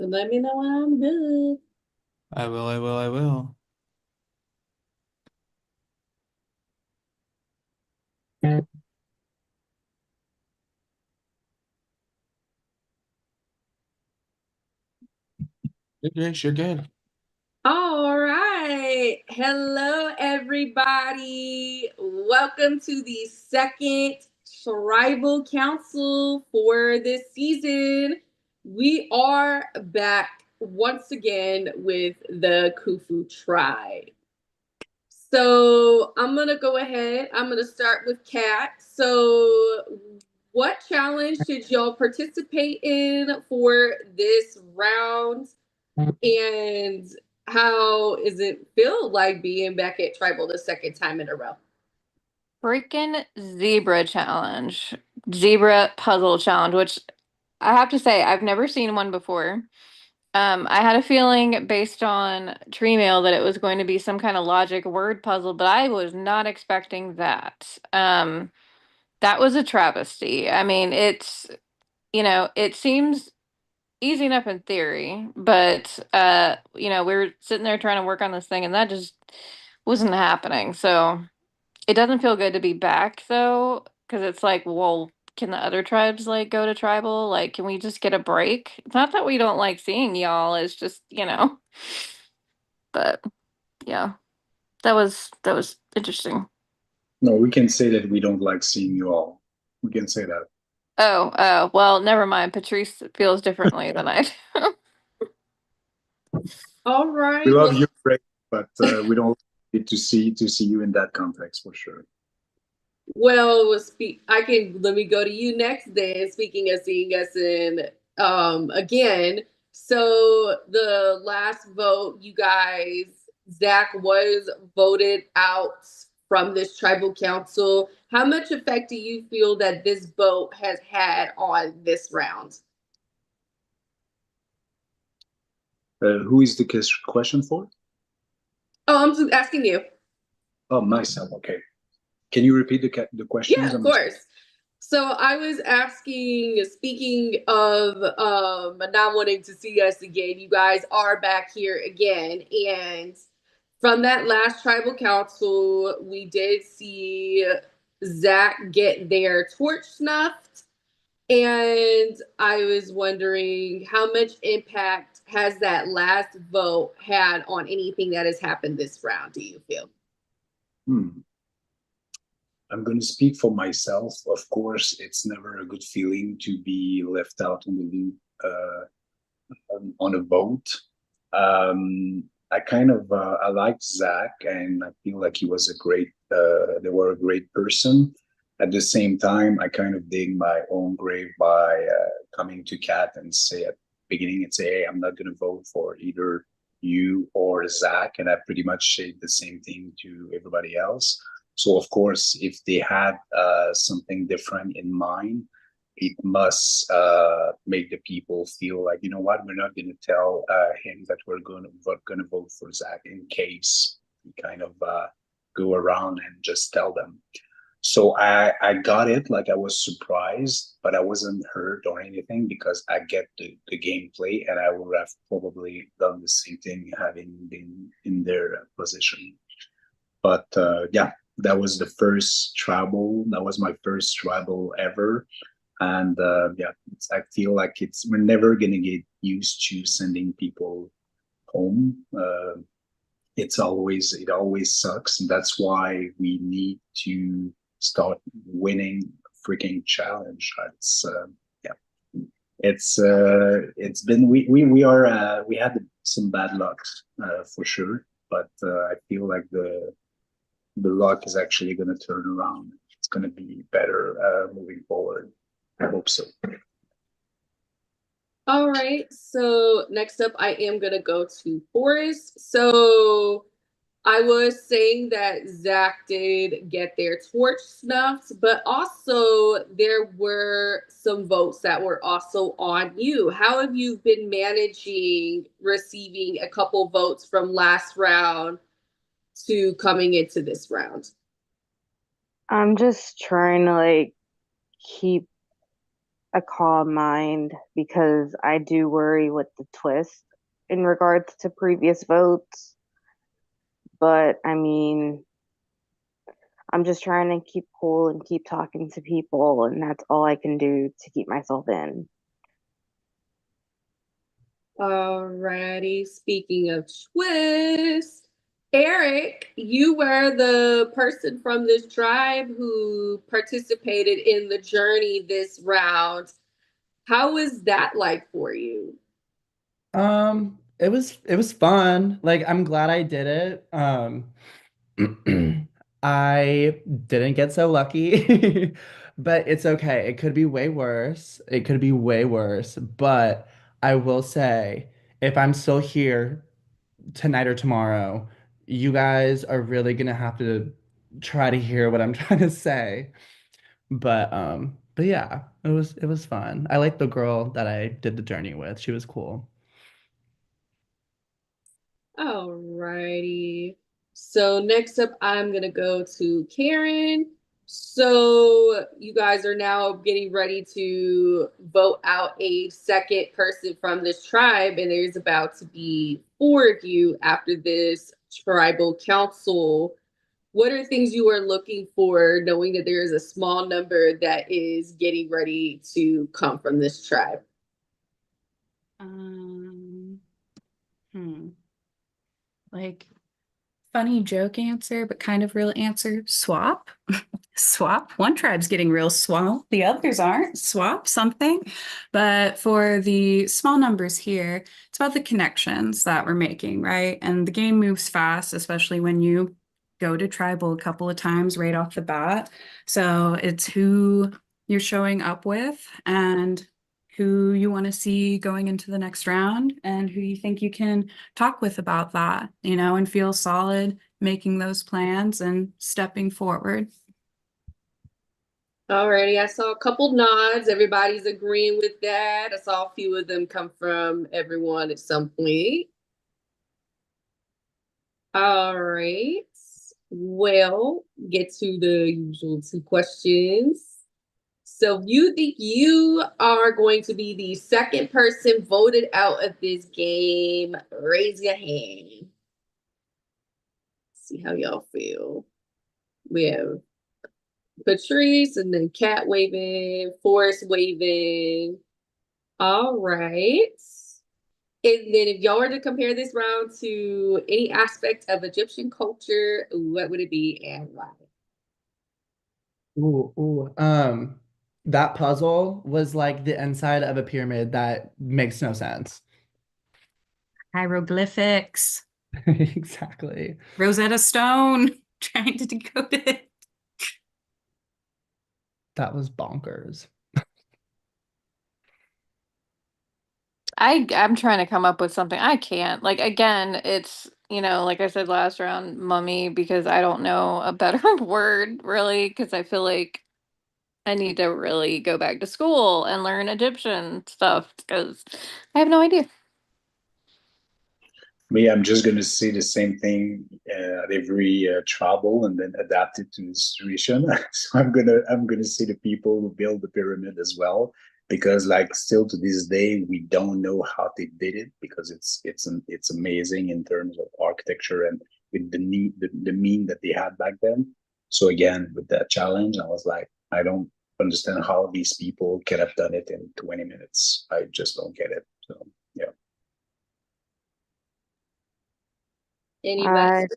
Let me know when I'm good. I will. You're good. All right. Hello, everybody. Welcome to the second tribal council for this season. We are back once again with the Khufu tribe. So I'm gonna go ahead. I'm gonna start with Kat. So, what challenge did y'all participate in for this round? And how is it feel like being back at Tribal the second time in a row? Freaking zebra challenge. Zebra puzzle challenge, which I have to say, I've never seen one before. I had a feeling based on tree mail that it was going to be some kind of logic word puzzle, but I was not expecting that. That was a travesty. I mean, it seems easy enough in theory, but we were sitting there trying to work on this thing and that just wasn't happening. So it doesn't feel good to be back though, because it's like, well, can the other tribes like go to tribal? Like, can we just get a break? It's not that we don't like seeing y'all, it's just. But yeah, that was interesting. No, we can say that we don't like seeing you all. We can say that. Oh, well, never mind. Patrice feels differently than I do. All We right. love Well, you, Greg, but we don't need to see you in that context for sure. I can let me go to you next then. Speaking of seeing us in again. So the last vote, you guys, Zach was voted out from this tribal council. How much effect do you feel that this vote has had on this round? Who is the question for? Oh, I'm just asking you. Oh, myself. Okay. Can you repeat the questions? Yeah, of course. So I was asking, speaking of not wanting to see us again, you guys are back here again. And from that last tribal council, we did see Zach get their torch snuffed. And I was wondering how much impact has that last vote had on anything that has happened this round, do you feel? Hmm. I'm going to speak for myself. Of course, it's never a good feeling to be left out in the loop on a vote. I liked Zach, and I feel like he was a great. They were a great person. At the same time, I kind of dig my own grave by coming to Kat and say at the beginning and say, "Hey, I'm not going to vote for either you or Zach," and I pretty much said the same thing to everybody else. So of course, if they had something different in mind, it must make the people feel like, you know what, we're not going to tell him that we're going to vote for Zach in case we kind of go around and just tell them. So I got it. Like I was surprised, but I wasn't hurt or anything because I get the gameplay, and I would have probably done the same thing having been in their position. But yeah, that was the first tribal. That was my first tribal ever, and yeah, I feel like we're never gonna get used to sending people home. It always sucks, and that's why we need to start winning freaking challenge. Yeah, it's been we had some bad luck for sure, but I feel like the luck is actually going to turn around. It's going to be better moving forward. I hope so. All right. So next up, I am going to go to Forrest. So I was saying that Zach did get their torch snuffed, but also there were some votes that were also on you. How have you been managing receiving a couple votes from last round to coming into this round? I'm just trying to like keep a calm mind because I do worry with the twist in regards to previous votes. But I mean, I'm just trying to keep cool and keep talking to people, and that's all I can do to keep myself in. Alrighty. Speaking of twist, Eric, you were the person from this tribe who participated in the journey this round. How was that like for you? It was fun. Like I'm glad I did it. I didn't get so lucky, but it's okay. It could be way worse. It could be way worse. But I will say, if I'm still here tonight or tomorrow, you guys are really gonna have to try to hear what I'm trying to say. But yeah, it was fun. I like the girl that I did the journey with. She was cool. Alrighty. So next up, I'm gonna go to Karen. So you guys are now getting ready to vote out a second person from this tribe, and there's about to be four of you after this tribal council. What are things you are looking for, knowing that there is a small number that is getting ready to come from this tribe? Um, hmm. Like funny joke answer, but kind of real answer. Swap. Swap. One tribe's getting real swell, the others aren't. Swap something. But for the small numbers here, it's about the connections that we're making, right? And the game moves fast, especially when you go to tribal a couple of times right off the bat. So it's who you're showing up with and who you want to see going into the next round and who you think you can talk with about that, and feel solid making those plans and stepping forward. Alrighty, I saw a couple nods. Everybody's agreeing with that. I saw a few of them come from everyone at some point. All right. Well, get to the usual two questions. So you think you are going to be the second person voted out of this game? Raise your hand. See how y'all feel. We have Patrice and then Cat waving, Forrest waving. All right. And then if y'all were to compare this round to any aspect of Egyptian culture, what would it be and why? Ooh, ooh. That puzzle was like the inside of a pyramid that makes no sense. Hieroglyphics, Exactly. Rosetta Stone, trying to decode it. That was bonkers. I'm trying to come up with something. I can't. Like again, it's, like I said last round, mummy, because I don't know a better word really, because I feel like I need to really go back to school and learn Egyptian stuff because I have no idea. Me, I'm just gonna say the same thing at every travel and then adapt it to the situation. So I'm gonna say the people who build the pyramid as well, because like still to this day we don't know how they did it because it's amazing in terms of architecture and with the mean that they had back then. So again, with that challenge, I was like, I don't understand how these people could have done it in 20 minutes. I just don't get it. So yeah. Anybody?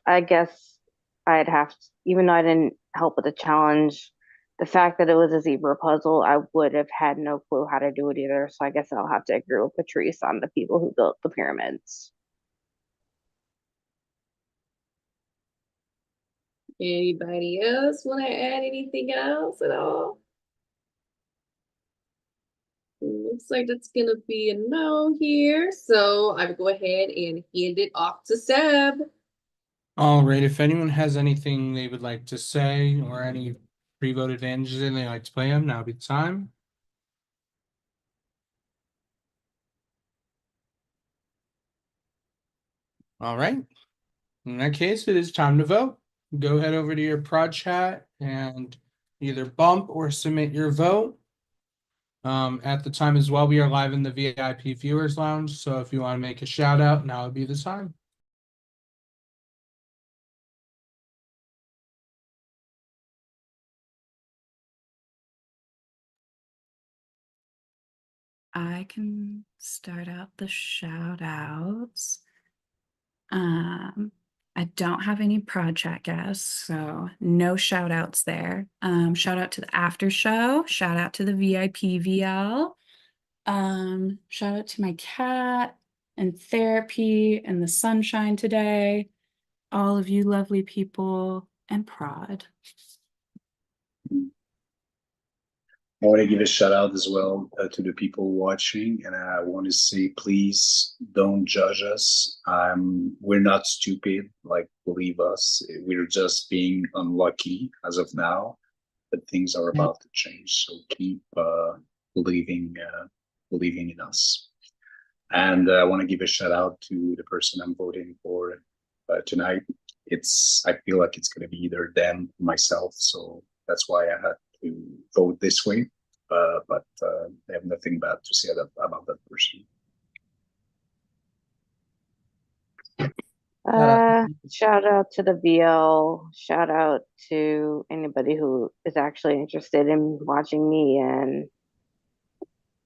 I I guess I'd have to, even though I didn't help with the challenge, the fact that it was a zebra puzzle, I would have had no clue how to do it either. So I guess I'll have to agree with Patrice on the people who built the pyramids. Anybody else want to add anything else at all? Looks like that's gonna be a no here. So I will go ahead and hand it off to Seb. All right, if anyone has anything they would like to say or any pre-vote advantages and they like to play them, now would be the time. All right. In that case, it is time to vote. Go head over to your prod chat and either bump or submit your vote. At the time as well, we are live in the VIP viewers lounge. So if you want to make a shout out, now would be the time. I can start out the shout outs. I don't have any project guests, so no shout outs there. Shout out to the after show, shout out to the VIP VL. Shout out to my cat and therapy and the sunshine today. All of you lovely people and prod. I want to give a shout out as well to the people watching, and I want to say, please don't judge us. We're not stupid, like believe us. We're just being unlucky as of now, but things are about to change. So keep believing in us. And I want to give a shout out to the person I'm voting for tonight. I feel like it's going to be either them or myself, so that's why I had to vote this way. But I have nothing bad to say about that person. Shout out to the VL. Shout out to anybody who is actually interested in watching me, and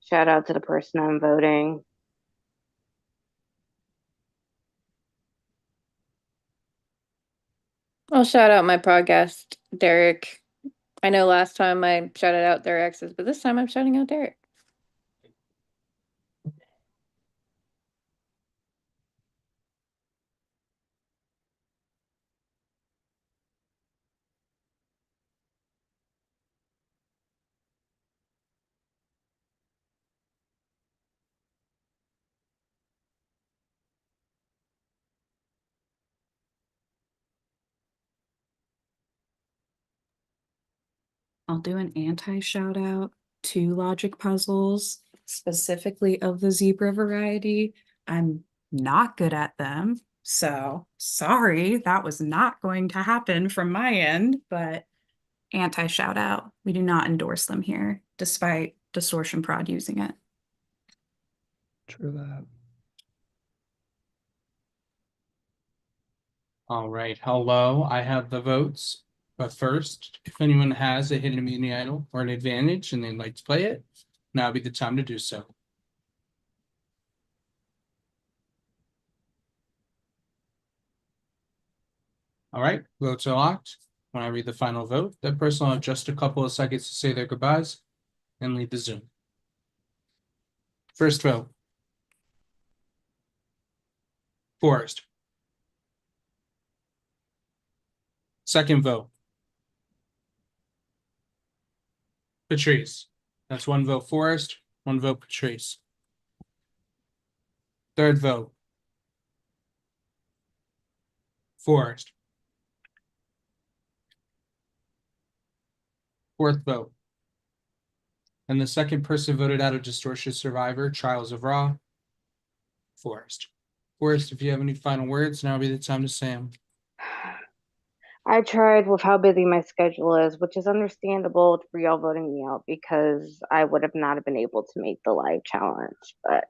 shout out to the person I'm voting. I'll shout out my podcast, Derek. I know last time I shouted out their exes, but this time I'm shouting out Derek. I'll do an anti shout out to logic puzzles, specifically of the zebra variety. I'm not good at them. So sorry, that was not going to happen from my end, but anti shout out. We do not endorse them here, despite Distortion Prod using it. True that. All right. Hello. I have the votes. But first, if anyone has a hidden immunity idol or an advantage and they'd like to play it, now would be the time to do so. All right, votes are locked. When I read the final vote, that person will have just a couple of seconds to say their goodbyes and leave the Zoom. First vote. Forrest. Second vote. Patrice. That's one vote Forrest, one vote Patrice. Third vote. Forrest. Fourth vote. And the second person voted out of Distortion Survivor, Trials of Raw, Forrest. Forrest, if you have any final words, now would be the time to say them. I tried with how busy my schedule is, which is understandable for y'all voting me out because I would have not been able to make the live challenge. But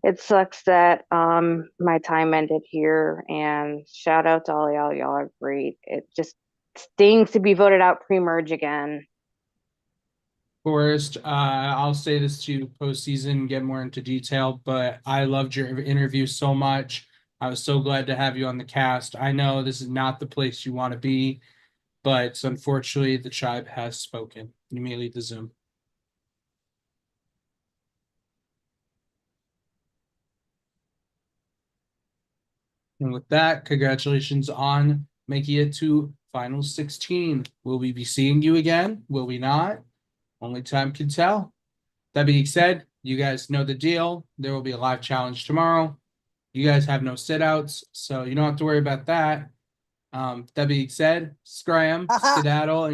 it sucks that my time ended here. And shout out to all y'all. Y'all are great. It just stings to be voted out pre-merge again. Forrest, I'll say this to you postseason, get more into detail, but I loved your interview so much. I was so glad to have you on the cast. I know this is not the place you want to be, but unfortunately, the tribe has spoken. You may leave the Zoom. And with that, congratulations on making it to Final 16. Will we be seeing you again? Will we not? Only time can tell. That being said, you guys know the deal. There will be a live challenge tomorrow. You guys have no sit-outs, so you don't have to worry about that. That being said, scram, skedaddle, and